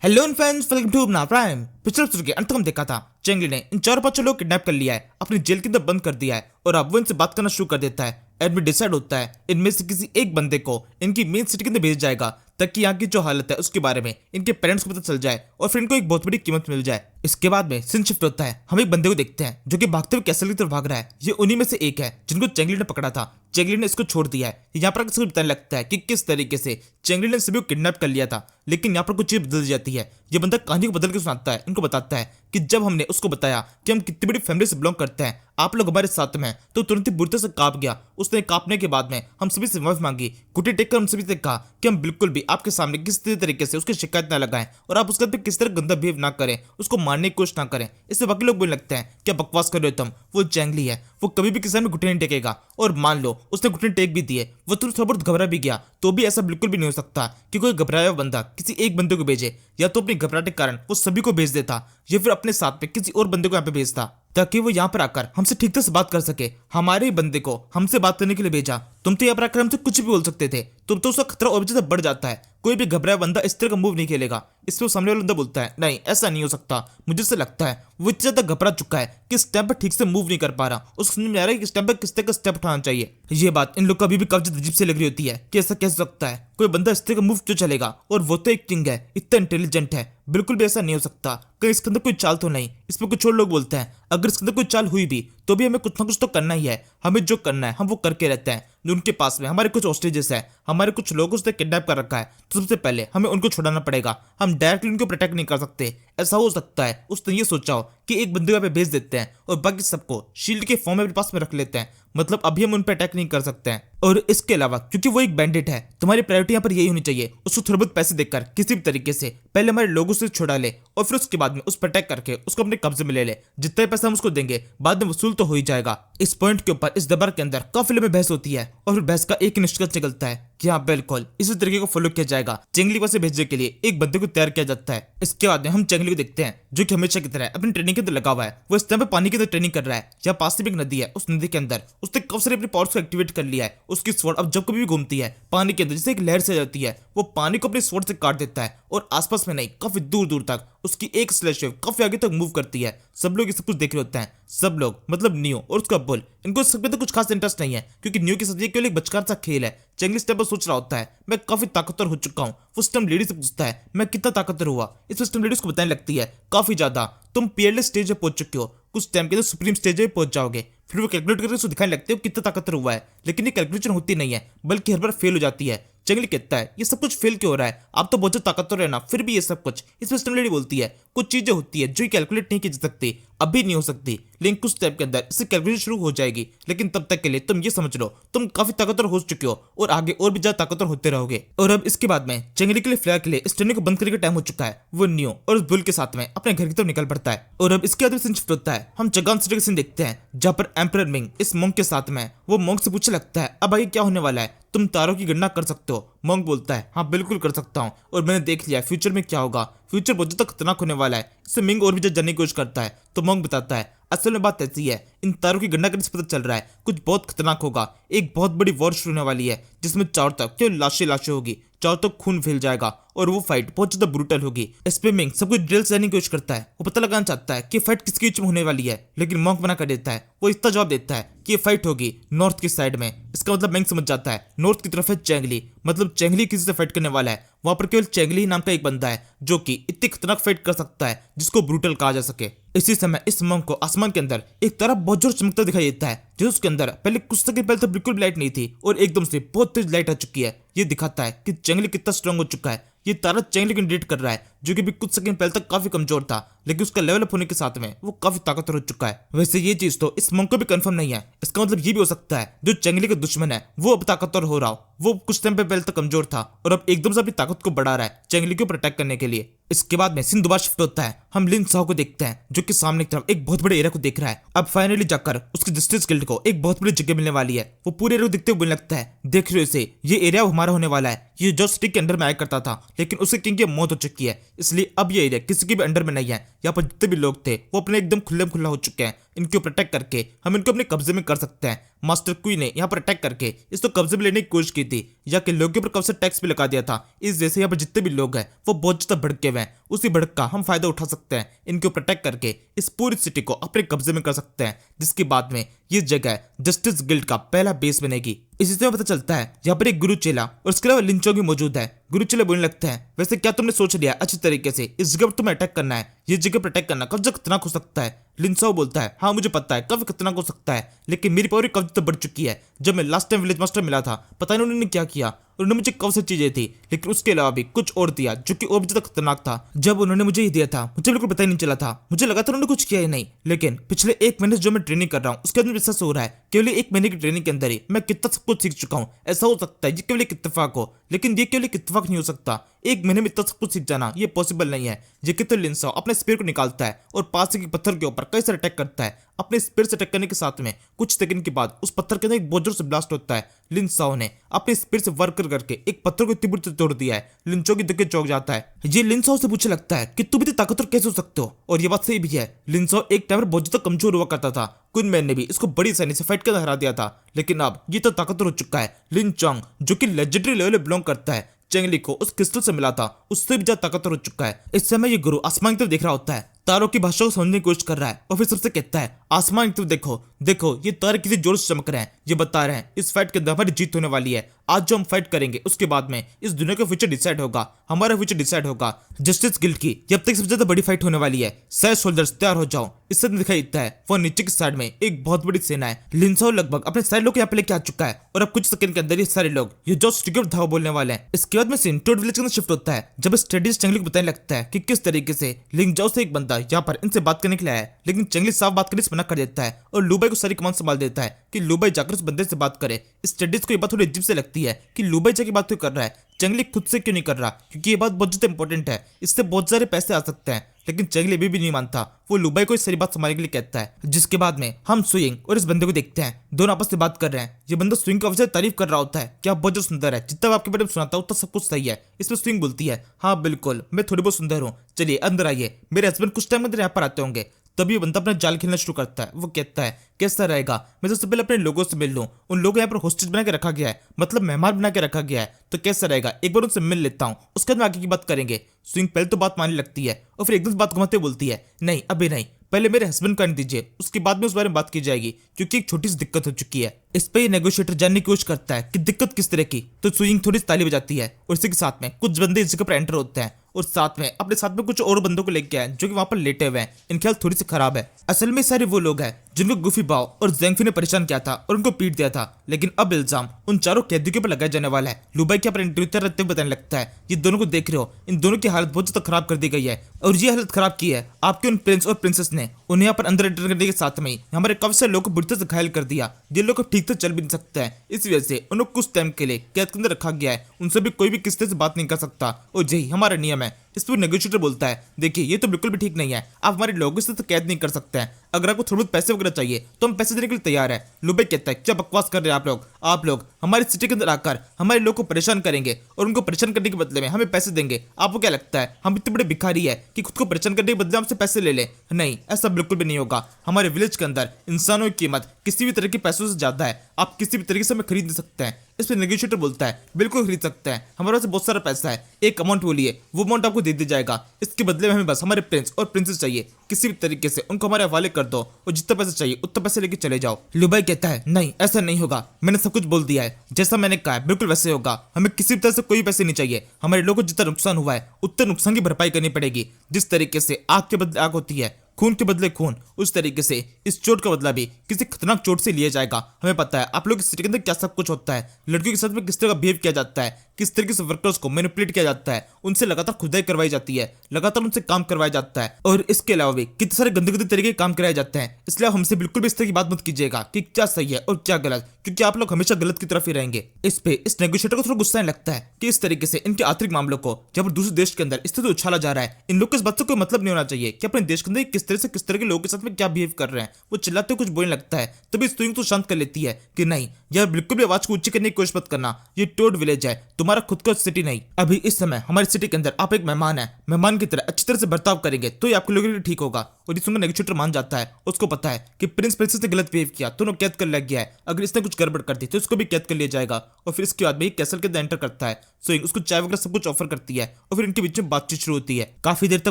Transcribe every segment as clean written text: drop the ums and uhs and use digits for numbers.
Hello friends, welcome to अपना prime. पिछले episode के अंत में हम देखा था चेंगली ने इन 4-5 लोग किडनैप कर लिया है, अपनी जेल के अंदर बंद कर दिया है और अब वो इनसे बात करना शुरू कर देता है। एडमिट डिसाइड होता है इनमें से किसी एक बंदे को इनकी मेन सिटी के अंदर भेज जाएगा ताकि यहाँ की जो हालत है उसके बारे में इनके पेरेंट्स को पता चल जाए और फिर इनको एक बहुत बड़ी कीमत मिल जाए। इसके बाद में सीन शिफ्ट होता है, हम एक बंदे को देखते हैं जो कि भागते हुए कैसल की तरफ भाग रहा है। ये उन्हीं में से एक है जिनको चेंगली ने पकड़ा था। चेंगली ने इसको छोड़ दिया है। यहाँ पर किसी को बताने लगता है कि किस तरीके से चेंगली ने सभी को किडनैप कर लिया था, लेकिन यहाँ पर कुछ चीज बदल जाती है। ये बंदा कहानी को बदल के सुनाता है, इनको बताता है कि जब हमने उसको बताया कि हम कितनी बड़ी फैमिली से बिलोंग करते हैं, आप लोग हमारे साथ में, तो तुरंत ही बुरते से कांप गया। उसने कांपने के बाद में हम सभी से माफी मांगी, घुटे टेक कर हम सभी से कहा कि हम बिल्कुल भी आपके सामने किसी तरीके से उसकी शिकायत ना लगाएं और आप उसके साथ किसी तरह गंदा बिहेव ना करें, उसको मारने की कोशिश ना करें। इससे बाकी लोग बोलने लगते हैं क्या बकवास कर रहे हो तुम, वो चेंगली है, वो कभी भी किसी सामने घुटने नहीं टेकेगा। और मान लो उसने घुटने टेक भी दिए, वो तो थोड़ा बहुत घबरा भी गया, तो भी ऐसा बिल्कुल भी नहीं हो सकता कि कोई घबराया हुआ बंदा किसी एक बंदे को भेजे, या तो अपनी घबराहट के कारण वो सभी को भेज देता या फिर अपने साथ में किसी और बंदे को यहाँ पे भेजता ताकि वो यहाँ पर आकर हमसे ठीक से बात कर सके। हमारे ही बंदे को हमसे बात करने के लिए भेजा। तुम तो यहाँ पर आकर हमसे कुछ भी बोल सकते थे, तुम तो उसका खतरा और भी ज्यादा बढ़ जाता है। कोई भी घबराया बंदा इस तरह का मूव नहीं खेलेगा। इस पर सामने वाला बंदा बोलता है नहीं ऐसा नहीं हो सकता, मुझे से लगता है वो इतना ज्यादा घबरा चुका है कि स्टेप पर ठीक से मूव नहीं कर पा रहा, उसको समझ में आ रहा है कि स्टेप पर किस तरह का स्टेप उठाना चाहिए। ये बात इन लोग को अभी भी काफी अजीब से लग रही होती है कि ऐसा कैसे सकता है, कोई बंदा इस तरह का मूव क्यों चलेगा, और वो तो एक किंग है, इतना इंटेलिजेंट है, बिल्कुल भी ऐसा नहीं हो सकता, कहीं इसके अंदर कोई चाल तो नहीं। इसमें कुछ और लोग बोलते हैं अगर इसके अंदर कोई चाल हुई भी तो भी हमें कुछ ना कुछ तो करना ही है, हमें जो करना है हम वो करके रहते हैं। उनके पास में हमारे कुछ हॉस्टेजेस है, हमारे कुछ लोगों से किडनैप कर रखा है, तो सबसे पहले हमें उनको छुड़ाना पड़ेगा, हम डायरेक्टली उनको प्रोटेक्ट नहीं कर सकते। ऐसा हो सकता है उसने ये सोचा हो कि एक बंदे पे भेज देते हैं और बाकी सबको शील्ड के फॉर्म में अपने पास में रख लेते हैं, मतलब अभी हम उन पर अटैक नहीं कर सकते हैं। और इसके अलावा क्योंकि वो एक बैंडिट है, तुम्हारी प्रायोरिटी यहाँ पर यही होनी चाहिए, उसको थोड़े बहुत पैसे देकर किसी भी तरीके से पहले हमारे लोगों से छुड़ा ले और फिर उसके बाद में उस पर अटैक करके उसको अपने कब्जे में ले ले। जितने पैसे हम उसको देंगे बाद में वसूल तो हो ही जाएगा। इस पॉइंट के ऊपर इस दरबार के अंदर काफी लंबी बहस होती है और फिर बहस का एक निष्कर्ष निकलता है कि हाँ बिल्कुल इसी तरीके को फॉलो किया जाएगा। चेंगली पास भेजने के लिए एक बंदे को तैयार किया जाता है। इसके बाद में हम चेंगली को देखते हैं जो कि हमेशा की तरह अपनी ट्रेनिंग के अंदर लगा हुआ है। वो इस टाइम पे पानी के अंदर ट्रेनिंग कर रहा है। यहाँ पास में एक नदी है, उस नदी के अंदर उसने कब से अपने पावर्स को एक्टिवेट कर लिया है। उसकी स्वॉर्ड अब जब कभी भी घूमती है पानी के अंदर जैसे एक लहर से जाती है, वो पानी को अपने स्वॉर्ड से काट देता है और आसपास में नहीं काफी दूर दूर तक उसकी एक स्लैश वेव काफी आगे तक मूव करती है। सब लोग ये सब कुछ देख रहे होते हैं, सब लोग मतलब नियो और उसका बुल, इनको इस सब में तो कुछ खास इंटरेस्ट नहीं है क्योंकि नियो के साथ ये केवल एक बचकाना सा खेल है। चेंगली स्टेप पर सोच रहा होता है मैं काफी ताकतवर हो चुका हूँ। वो स्टम लेडी से पूछता है मैं कितना ताकतवर हुआ। इस स्टम लेडी उसको बताने लगती है काफी ज्यादा, तुम पीएलएस स्टेज पे पहुंच चुके हो, कुछ टाइम के अंदर सुप्रीम स्टेज पे पहुंच जाओगे। फिर वो कैलकुलेट करके उसको दिखाने लगते हो कितना ताकतवर हुआ है, लेकिन ये कैलकुलेशन होती नहीं है बल्कि हर बार फेल हो जाती है। चेंगली कहता है ये सब कुछ फेल क्यों हो रहा है, आप तो बहुत ज्यादा ताकतवर है ना, फिर भी ये सब कुछ। इसमें स्टम लेडी बोलती है कुछ चीजें होती है जो कैलकुलेट नहीं की जा सकती, अभी नहीं हो सकती, लेकिन कुछ टाइम के अंदर इससे कैलकुलेशन शुरू हो जाएगी। लेकिन तब तक के लिए तुम ये समझ लो तुम काफी ताकतवर हो चुके हो और आगे और भी ज्यादा ताकतवर होते रहोगे। और अब इसके बाद में चेंगली के लिए फिलहाल के लिए इस ट्रेनिंग को बंद करने का टाइम हो चुका है। वो नियो और उस बुल के साथ में अपने घर की तरफ निकल पड़ता है। और अब इसके बाद सीन शिफ्ट होता है, हम चगान सिटी का सीन देखते हैं जहाँ पर एम्परर मिंग इस मोंग के साथ में, वो मोंग से पूछने लगता है अब आगे क्या होने वाला है, तुम तारों की गणना कर सकते हो। मोंग बोलता है हाँ बिल्कुल कर सकता हूँ और मैंने देख लिया फ्यूचर में क्या होगा, फ्यूचर बहुत ज्यादा खतरनाक होने वाला है। इससे मिंग और भी ज्यादा जानने की कोशिश करता है तो मोंग बताता है असल में बात ऐसी है, इन तारों की गणना करने से पता चल रहा है कुछ बहुत खतरनाक होगा, एक बहुत बड़ी वॉर शुरू होने वाली है जिसमें चारों तरफ केवल लाशें लाशें होगी, चारों तरफ खून फैल जाएगा और वो फाइट बहुत ज्यादा ब्रूटल होगी। इस पे मिंग सब कुछ डिटेल से जानने की कोशिश करता है, वो पता लगाना चाहता है कि फाइट किसके बीच में होने वाली है, लेकिन मोंग मना कर देता है। वो इतना जवाब देता है कि ये फाइट होगी नॉर्थ की साइड में। इसका मतलब मिंग समझ जाता है नॉर्थ की तरफ है चेंगली, मतलब चेंगली किसी से फाइट करने वाला है। वहां पर केवल चेंगली नाम का एक बंदा है जो कि इतनी खतरनाक फाइट कर सकता है जिसको ब्रूटल कहा जा सके। इसी समय इस मोंग को आसमान के अंदर एक तारा बहुत जोर चमकता दिखाई देता है, जो उसके अंदर पहले कुछ सेकंड पहले तो बिल्कुल भी लाइट नहीं थी और एकदम से बहुत तेज लाइट आ चुकी है। ये दिखाता है कि चेंगली कितना स्ट्रांग हो चुका है। ये तारा चेंगली को इंडिकेट कर रहा है जो कि भी कुछ सेकंड पहले तक काफी कमजोर था, लेकिन उसका लेवल अप होने के साथ में वो काफी ताकतवर हो चुका है। वैसे ये चीज तो इस मोंग को भी कंफर्म नहीं है, इसका मतलब ये भी हो सकता है जो चेंगली का दुश्मन है वो अब ताकतवर हो रहा हो, वो कुछ टाइम पहले तक कमजोर था और अब एकदम से अपनी ताकत को बढ़ा रहा है चेंगली को प्रोटेक्ट करने के लिए। इसके बाद में सीन दोबारा शिफ्ट होता है, हम लिन साओ को देखते हैं जो कि सामने की तरफ एक बहुत बड़े एरिया को देख रहा है। अब फाइनली जाकर उसकी जस्टिस गिल्ड को एक बहुत बड़ी जगह मिलने वाली है। वो पूरे एरिया को देखते हुए बोलने लगता है देख रहे हो इसे, ये एरिया हमारा होने वाला है। ये जो सिटी के अंडर में आया करता था लेकिन उसके किंग की मौत हो चुकी है, इसलिए अब ये एरिया किसी के भी अंडर में नहीं है। यहाँ पर जितने भी लोग थे वो अपने एकदम खुले खुला हो चुके हैं, इनके ऊपर अटैक करके हम इनको अपने कब्जे में कर सकते हैं। मास्टर क्वी ने यहाँ पर अटैक करके इसको कब्जे में लेने की कोशिश की थी, या के लोगों के ऊपर कब से टैक्स भी लगा दिया था। इस वजह से यहाँ पर जितने भी लोग हैं वो बहुत ज्यादा भड़के हुए हैं। उसी भड़क का हम फायदा उठा सकते हैं, इनके ऊपर अटैक करके इस पूरी सिटी को अपने कब्जे में कर सकते हैं, जिसके बाद में ये जगह जस्टिस गिल्ड का पहला बेस बनेगी। इसी से पता चलता है यहाँ पर एक गुरु चेला और उसके अलावा लिंचोंग भी मौजूद है। गुरु चेला बोलने लगते हैं, वैसे क्या तुमने सोच लिया अच्छी तरीके से इस जगह पर तुम्हें अटैक करना है? ये जगह पर अटैक करना कब खतरनाक हो सकता है। लिंसाओ बोलता है, हाँ मुझे पता है काफी खतरनाक हो सकता है, लेकिन मेरी पावर कब तक बढ़ चुकी है। जब मैं लास्ट टाइम विलेज मास्टर मिला था, पता नहीं उन्होंने क्या किया, उन्होंने मुझे कब से चीजें थी, लेकिन उसके अलावा भी कुछ और दिया जो कि और भी ज्यादा खतरनाक था। जब उन्होंने मुझे ये दिया था मुझे बिल्कुल पता ही नहीं चला था, मुझे लगा था उन्होंने कुछ किया ही नहीं, लेकिन पिछले 1 महीने जो मैं ट्रेनिंग कर रहा हूँ उसके अंदर विश्वास हो रहा है केवल 1 महीने की ट्रेनिंग के अंदर ही मैं कितना सब कुछ सीख चुका हूँ। ऐसा हो सकता है ये केवल एक इत्तेफाक हो, लेकिन ये केवल एक इत्तेफाक नहीं हो सकता। 1 महीने में इतना सब कुछ सीख जाना ये पॉसिबल नहीं है। ये कि तो लिंसाओ अपने स्पीयर को निकालता है और पास के पत्थर के ऊपर कई सारे अटैक करता है। अपने स्पीयर से अटैक करने के साथ में कुछ सेकंड के बाद उस पत्थर के अंदर एक बहुत जोर से ब्लास्ट होता है। लिंसाओ ने अपने स्पीयर से वर्क करके एक पत्थर को इतनी बुरी तरह तोड़ दिया है। लिंचो की दिक्कत चौंक जाता है। ये लिंसाओ से पूछने लगता है कि तुम इतने ताकतवर कैसे हो सकते हो, और ये बात सही भी है। लिंसाओ एक टाइम पर बहुत ज्यादा कमजोर हुआ करता था, कुन मैन ने भी इसको बड़ी आसानी से फाइट कर हरा दिया था, लेकिन अब ये तो ताकतवर हो चुका है। लिंचोंग जो कि लेजेंडरी लेवल में बिलोंग करता है, चेंगली को उस क्रिस्टल से मिला था, उससे भी ज्यादा ताकतवर हो चुका है। इस समय ये गुरु आसमान की तरफ देख रहा होता है, तारों की भाषा को समझने की कोशिश कर रहा है और फिर सबसे कहता है, आसमान की तरफ देखो देखो, ये तारे किसी जोर से चमक रहे हैं, ये बता रहे हैं इस फाइट के अंदर हमारी जीत होने वाली है। आज जो हम फाइट करेंगे उसके बाद में इस दुनिया का फ्यूचर डिसाइड होगा, हमारा फ्यूचर डिसाइड होगा। जस्टिस गिल्ड की ये अब तक सबसे ज्यादा बड़ी फाइट होने वाली है। सारे सोल्जर्स तैयार हो जाओ। इससे दिखाई देता है वो नीचे की साइड में एक बहुत बड़ी सेना है। लिंसाओ लगभग अपने सारे लोग यहाँ पे लेके आ चुका है और अब कुछ सेकंड के अंदर ये सारे लोग ये जो स्टिकर धावा बोलने वाले हैं। इसके बाद में सीन टोड विलेज के अंदर शिफ्ट होता है, जब स्टडीज चंगली को बताने लगता है कि किस तरीके से लिंगजाओ से एक बंदा यहाँ पर इनसे बात करने के लिए आया है, लेकिन चंगली साफ बात करने से मना कर देता है और लूबाई को सारी कमान संभाल देता है कि लूबाई जाकर उस बंदे से बात करे। स्टडीज को ये बात थोड़ी अजीब से लगती है कि लूबाई जाके बात क्यों कर रहा है, चंगली खुद से क्यों नहीं कर रहा, क्योंकि ये बात बहुत ज्यादा इंपॉर्टेंट है, इससे बहुत सारे पैसे आ सकते हैं। लेकिन चंगली अभी भी नहीं मानता, वो लुबाई को इस सारी बात संभालने के लिए कहता है। जिसके बाद में हम स्विंग और इस बंदे को देखते हैं, दोनों आपस में बात कर रहे हैं। ये बंदा स्विंग का वजह तारीफ कर रहा होता है कि आप बहुत ज्यादा सुंदर है, जितना आपके बारे में सुनाता हूं उतना सब कुछ सही है। इसमें स्विंग बोलती है, हाँ बिल्कुल मैं थोड़ी बहुत सुंदर हूँ, चलिए अंदर आइए, मेरे हस्बैंड कुछ टाइम अंदर यहाँ पर आते होंगे। तभी ये बंदा अपना जाल खेलना शुरू करता है। वो कहता है कैसा रहेगा मैं सबसे पहले अपने लोगों से मिल लूं, उन लोगों यहाँ पर होस्टेज बना के रखा गया है, मतलब मेहमान बना के रखा गया है, तो कैसा रहेगा एक बार उनसे मिल लेता हूँ, उसके बाद में आगे की बात करेंगे। स्विंग पहले तो बात मानने लगती है और फिर एकदम बात घुमाते बोलती है, नहीं अभी नहीं, पहले मेरे हस्बैंड को आने दीजिए, उसके बाद में उस बारे में बात की जाएगी, क्योंकि एक छोटी सी दिक्कत हो चुकी है। इस पे नेगोशिएटर जानने की कोशिश करता है कि दिक्कत किस तरह की, तो स्विंग थोड़ी ताली बजाती है और इसी के साथ में कुछ बंदे इस जगह पर एंटर होते हैं और साथ में अपने साथ में कुछ और बंदों को लेके आए जो कि वहां पर लेटे हुए हैं। इनकी हालत थोड़ी सी खराब है। असल में सारे वो लोग हैं जिनको गुफी बाओ और जेंगफी ने परेशान किया था और उनको पीट दिया था, लेकिन अब इल्जाम उन चारों कैदियों के ऊपर लगाया जाने वाला है। लुबाई के अपने इंटरव्यू रहते हुए बताने लगता है, ये दोनों को देख रहे हो, इन दोनों की हालत बहुत ज्यादा खराब कर दी गई है, और ये हालत खराब की है आपके उन प्रिंस और प्रिंसेस ने। उन्हें यहाँ पर अंदर एंटर करने के साथ में हमारे काफी सारे लोगों को बुरी तरह से घायल कर दिया। ये लोग ठीक से चल भी नहीं सकते हैं, इस वजह से उन्हें कुछ टाइम के लिए कैद के अंदर रखा गया है। उनसे भी कोई भी किस तरह से बात नहीं कर सकता और यही हमारा नियम है। इस पर नेगोशिएटर बोलता है, देखिए ये तो बिल्कुल भी ठीक नहीं है, आप हमारे लोगों से तो कैद नहीं कर सकते हैं, अगर आपको थोड़े बहुत पैसे वगैरह चाहिए तो हम पैसे देने के लिए तैयार है। लुबाई कहता है, क्या बकवास कर रहे हैं आप लोग हमारी सिटी के अंदर आकर हमारे लोगों को परेशान करेंगे और उनको परेशान करने के बदले में हमें पैसे देंगे। आपको क्या लगता है हम इतने बड़े भिखारी है कि खुद को परेशान करने के बदले हमसे पैसे ले ले? नहीं, ऐसा बिल्कुल भी नहीं होगा। हमारे विलेज के अंदर इंसानों की कीमत किसी भी तरह के पैसों से ज्यादा है, आप किसी भी तरीके से हमें खरीद नहीं सकते हैं। इस पर नेगोशिएटर बोलता है, बिल्कुल खरीद सकते हैं, हमारे पास बहुत सारा पैसा है, एक अमाउंट बोलिए, वो अमाउंट आपको दे दिया जाएगा। इसके बदले में हमें बस हमारे प्रिंस और प्रिंसेस चाहिए, किसी भी तरीके से उनको हमारे हवाले कर दो और जितना पैसा चाहिए उतना पैसे लेके चले जाओ। लुबाई कहता है, नहीं ऐसा नहीं होगा, मैंने सब कुछ बोल दिया है, जैसा मैंने कहा है बिल्कुल वैसे होगा, हमें किसी भी तरह से कोई पैसे नहीं चाहिए, हमारे लोगों को जितना नुकसान हुआ है उतने नुकसान की भरपाई करनी पड़ेगी। जिस तरीके से आग के बदले आग होती है, खून के बदले खून, उस तरीके से इस चोट का बदला भी किसी खतरनाक चोट से लिया जाएगा। हमें पता है आप लोग इस सिटी के अंदर क्या सब कुछ होता है, लड़कियों के साथ में किस तरह का बिहेव किया जाता है, किस तरीके से वर्कर्स को मैनिपुलेट किया जाता है, उनसे लगातार खुदाई करवाई जाती है, लगातार उनसे काम करवाया जाता है, और इसके अलावा भी कितने सारे गंदे गंदे तरीके के काम कराए जाते हैं। इसलिए हमसे बिल्कुल भी इस तरह की बात मत कीजिएगा कि क्या सही है और क्या गलत, क्योंकि आप लोग हमेशा गलत की तरफ ही रहेंगे। इस पे इस नेगोशिएटर को थोड़ा गुस्सा लगता है कि इस तरीके से इनके आंतरिक मामलों को जब दूसरे देश के अंदर इस तरह से उछाला जा रहा है, इन लोग को इस बात से कोई मतलब नहीं होना चाहिए कि अपने देश के अंदर किस तरह से किस तरह के लोगों के साथ में क्या बिहेव कर रहे हैं। वो चिल्लाते कुछ बोलने लगता है, तभी स्विंग तो शांत कर लेती है कि नहीं यार बिल्कुल भी आवाज को ऊंची करने की कोशिश मत करना, ये टोड विलेज है, तुम्हारा खुद का सिटी नहीं। अभी इस समय हमारी सिटी के अंदर आप एक मेहमान है, मेहमान की तरह अच्छी तरह से बर्ताव करेंगे तो ये आपके लोगों के लिए ठीक होगा। और ये सुनकर नेगोशिएटर मान जाता है। उसको पता है कि प्रिंस प्रिंसेस ने गलत बिहेव किया तो उन्हें कैद कर लिया गया है। अगर इसने कुछ गड़बड़ कर दी तो इसको भी कैद कर लिया जाएगा। और फिर इसके बाद में कैसल के अंदर एंटर करता है। स्विंग उसको चाय वगैरह सब कुछ ऑफर करती है और फिर इनके बीच में बातचीत शुरू होती है। काफी देर तक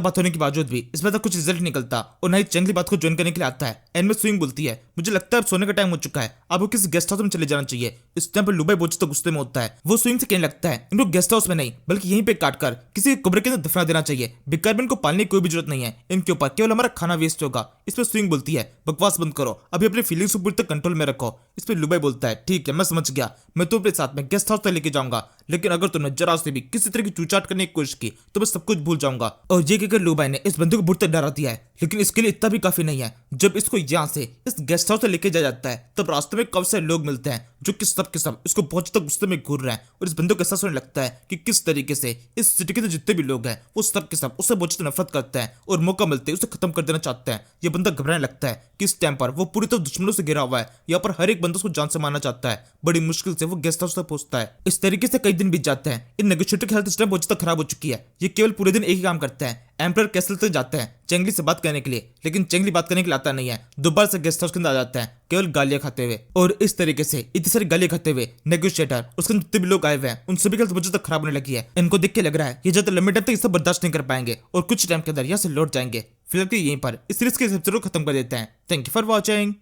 बात होने के बावजूद भी इसमें तक कुछ रिजल्ट निकलता और ना ही चेंगली बात को ज्वाइन करने के लिए आता है। एंड में स्विंग बोलती है, मुझे लगता है अब सोने का टाइम हो चुका है, आपको किसी गेस्ट हाउस में चले जाना चाहिए। इस टाइम पर लुबाई बोझ तो गुस्से में होता है। वो स्विंग से कहने लगता है इनको गेस्ट हाउस में नहीं बल्कि यहीं पे काट कर किसी कुबरे के अंदर दफना देना चाहिए। बिकारबिन को पालने की कोई भी जरूरत नहीं है, इनके ऊपर केवल हमारा खाना वेस्ट होगा। इस पर स्विंग बोलती है, बकवास बंद करो, अभी अपनी फीलिंग्स को पूरी तक कंट्रोल में रखो। इस पर लुबाई बोलता है, ठीक है मैं समझ गया, मैं तो अपने साथ में गेस्ट हाउस तक लेके जाऊंगा, लेकिन अगर तुमने जरा से भी किसी तरह की चूचाट करने की कोशिश की तो मैं सब कुछ भूल जाऊंगा। और ये कहकर लुबाई ने इस बंदे को बुरी तक डरा दिया है, लेकिन इसके लिए इतना भी काफी नहीं है। जब इसको यहाँ से इस गेस्ट हाउस से लेके जाया जाता है तब रास्ते में कब से लोग मिलते हैं जो कि सब के सब इसको बहुत तक गुस्से में घूर रहे हैं। और इस बंदे को ऐसा सोचने लगता है कि किस तरीके से इस सिटी के जितने भी लोग हैं वो सब के सब उससे बहुत नफरत करते हैं और मौका मिलते उसे खत्म कर देना चाहते हैं। ये बंदा घबराने लगता है कि इस टाइम पर वो पूरी तरह दुश्मनों से घिरा हुआ है। यहाँ पर हर एक बंदा उसको जान से मारना चाहता है। बड़ी मुश्किल से वो गेस्ट हाउस तक पहुंचता है। इस तरीके से कई दिन बीत जाते हैं। इन नेगोशिएटर की हालत इस टाइम बहुत ज्यादा खराब हो चुकी है। ये केवल पूरे दिन एक ही काम करते हैं, एम्परर कैसल तक जाते हैं चेंगली से बात करने के लिए, लेकिन चेंगली बात करने के लिए आता नहीं है। दोबारा से गेस्ट हाउस के अंदर आ जाता है केवल गालियां खाते हुए। और इस तरीके से इतनी सारी गालियां खाते हुए नेगोशिएटर उसके जितने भी लोग आए हुए हैं उन सभी की हालत बहुत खराब होने लगी है। इनको देख के लग रहा है ये ज्यादा लंबे टाइम तक इसे बर्दाश्त नहीं कर पाएंगे और कुछ टाइम के अंदर यहाँ से लौट जाएंगे। फिलहाल के यहीं पर इस सीरीज के एपिसोड को खत्म कर देते हैं। Thank you for watching.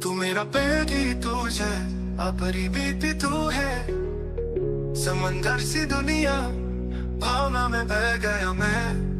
तू मेरा बेटी तुझे अपनी बीती तू है, समंदर सी दुनिया भावना में बह गया मैं।